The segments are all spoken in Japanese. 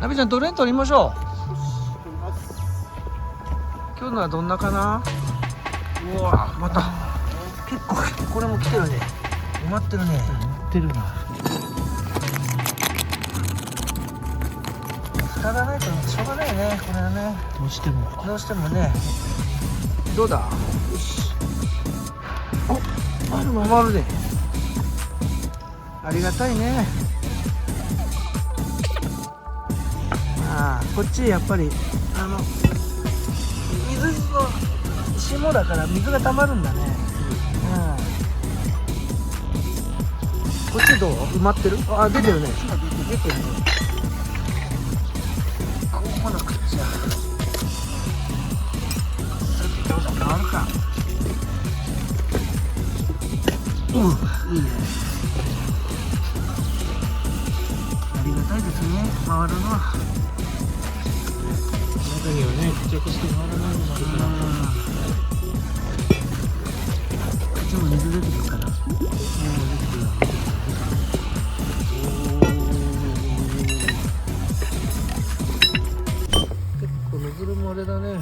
なべちゃん取りましょう。今日のはどんなかな。うわまた結構これも来てるね。埋まってるね。持ってるな。蓋がないとしょうがないね、これはね。どうしてもね。どうだ。よし。お、回るね。ありがたいね。ああ、こっちやっぱり水の霜だから水が溜まるんだね。こっちどう？埋まってる？あ、出てるね。出てるね。ここの口や。どうだ、回るか。いいね。ありがたいですね、回るのは。中にはね、付着して回らないのもあるから。こっちも水出てくるかな。出てくる。結構ノズルもあれだね。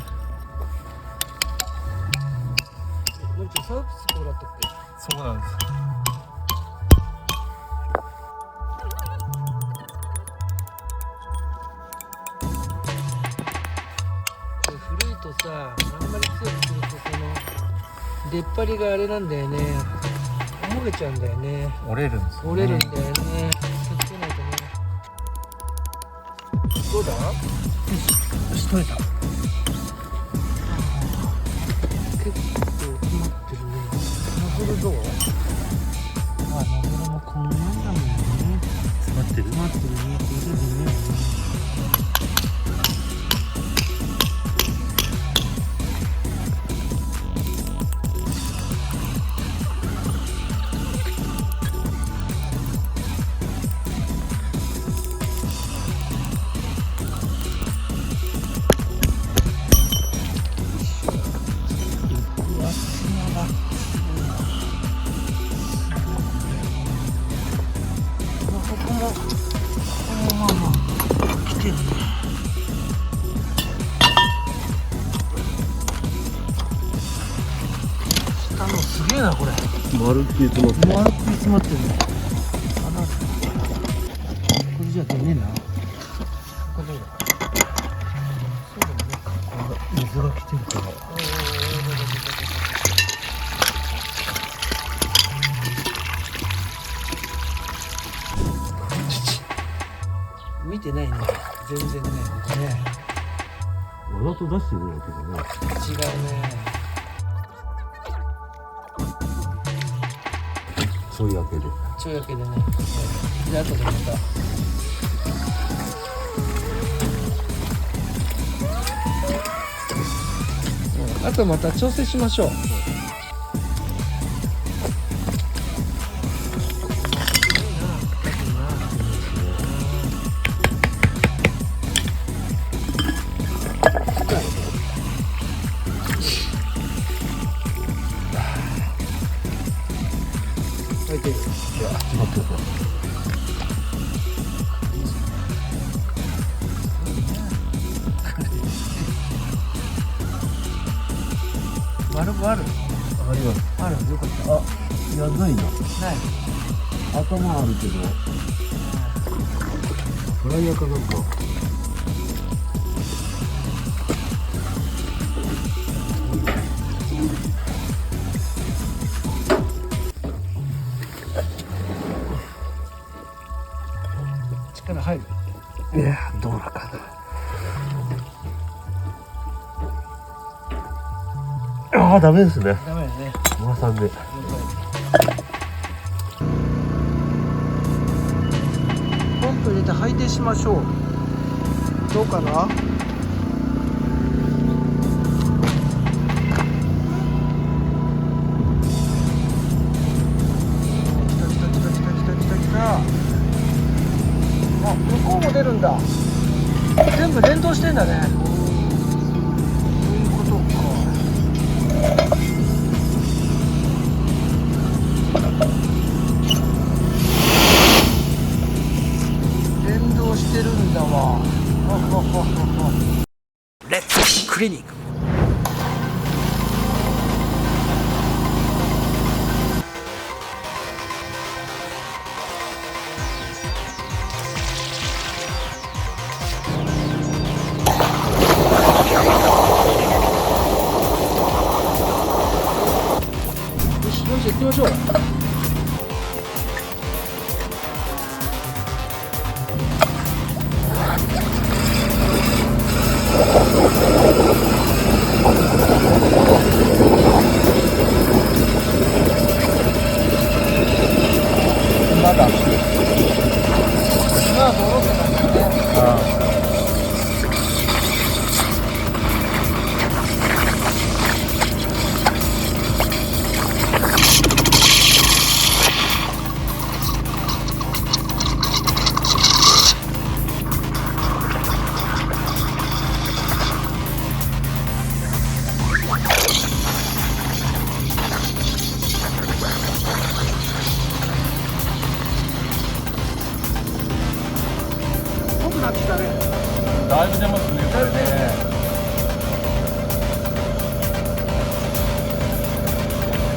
のびちゃんサービスもらったっけ？そうなんです。古いとさ、あんまり強くすると出っ張りがあれなんだよね。もげちゃうんだよね。折れるんですよね。折れるんだよね。気をつけないとね。どうだ？よし、取れた。結構詰まってるね。ノズルどう？ノズルもこんなんだもんね。詰まってるね。これでね。すげえなこれ。丸っきり詰まってる。丸っきり詰まってるね。これじゃ出ねえな。これどうだ。そうだね。水が来てるから。見てないね。全然ね。ここね。わざと出してるんだけどね。違うね。そういうわけで。そういうわけでね。で後でまた。あとまた調整しましょう。入ってる。いや、決まってる。丸ある。あります。ある。よかった。あ、いや、ないな。ない。頭あるけど。フライヤーかなんか。力入る。いや、どうだかな。ああ、ダメですね。ダメだね。おばさんで。ポンプ入れて配電しましょう。どうかな。あ、向こうも出るんだ。全部連動してんだね。そういうことか。連動してるんだわ。けに行く。よしよし、行きましょう。まだ今はドローって感じだね。濃くなってきたね。だいぶ出ますね、これね。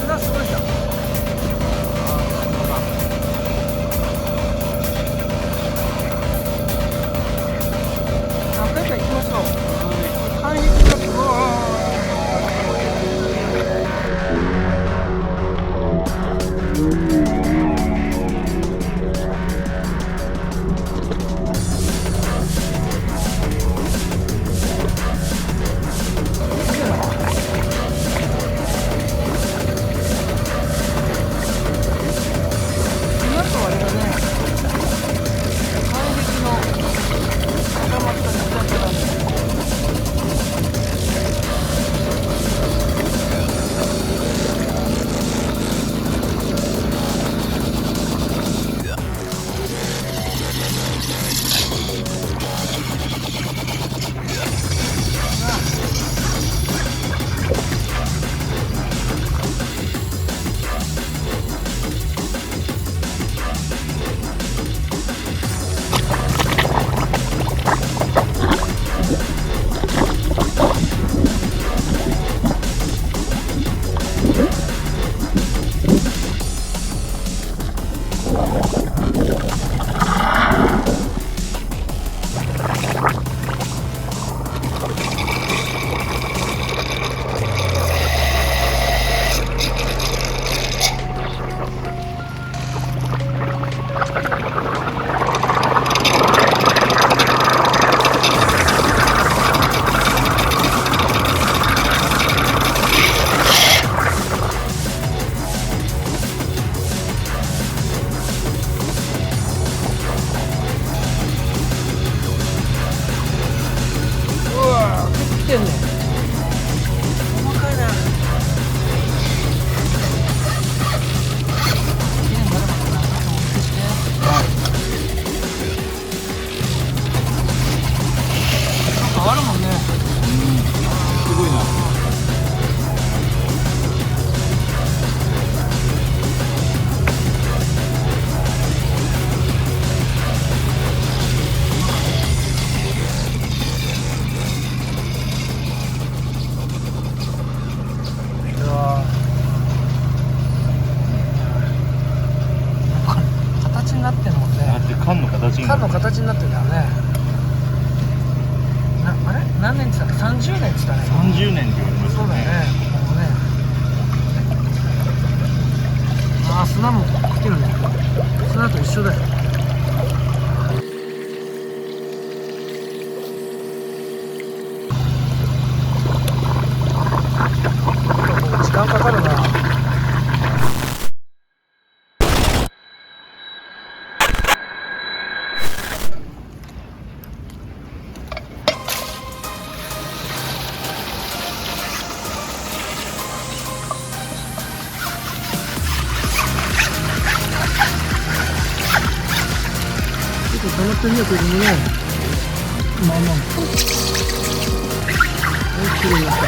砂すごいじゃん。何回か行きましょう。海域がすごい。来てんね。細かいな。変わるもんね。すごいな。形になってんもんね。だって缶の形になる。缶の形になってんだよね。あれ何年って言ったっけ。30年って言ったね。30年って言われましたそうだね。ここもね。ああ、砂も来てるね。砂と一緒だよ。時間かかるな。溜まってるね、ここにね。まあまあ。きれいになった。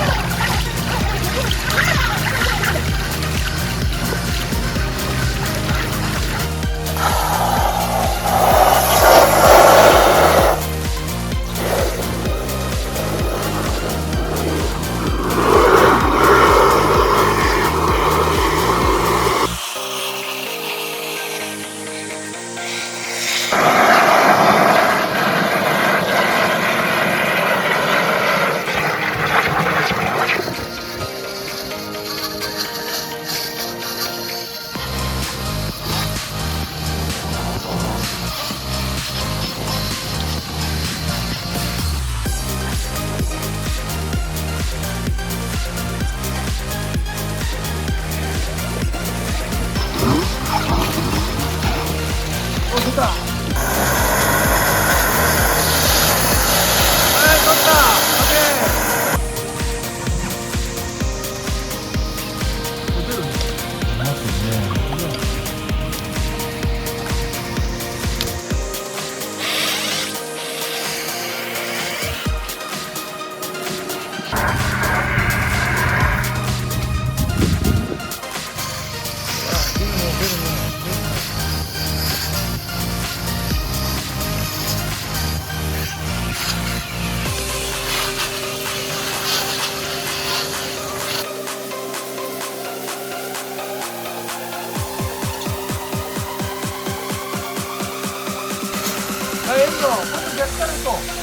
もっと逆から行こう。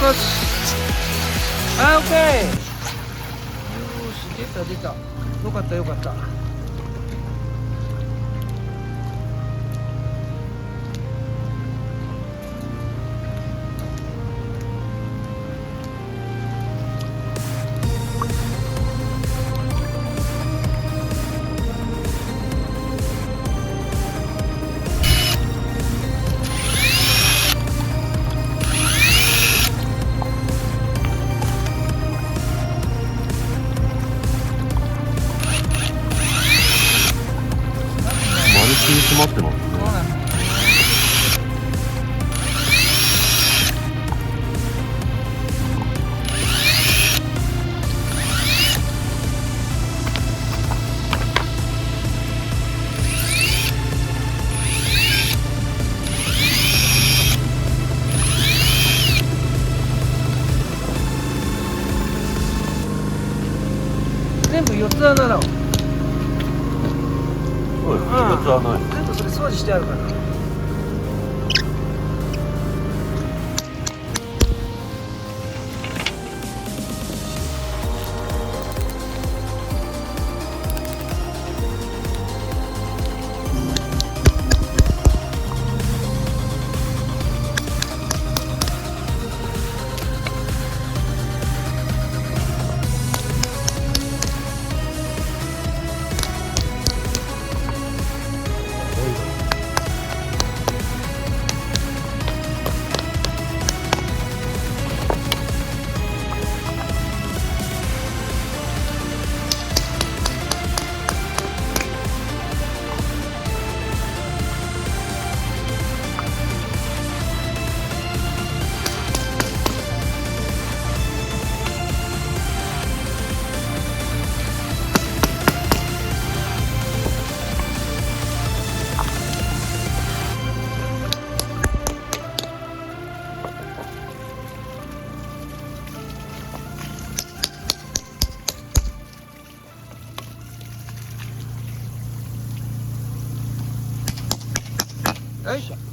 よし。あ、オッケー。よし、出た出た。よかったよかった。丸く詰まってますね。そうなんだ。全部四つ穴だわ。そうですね。四つ穴です。全部それ掃除してあるから。よいしょ。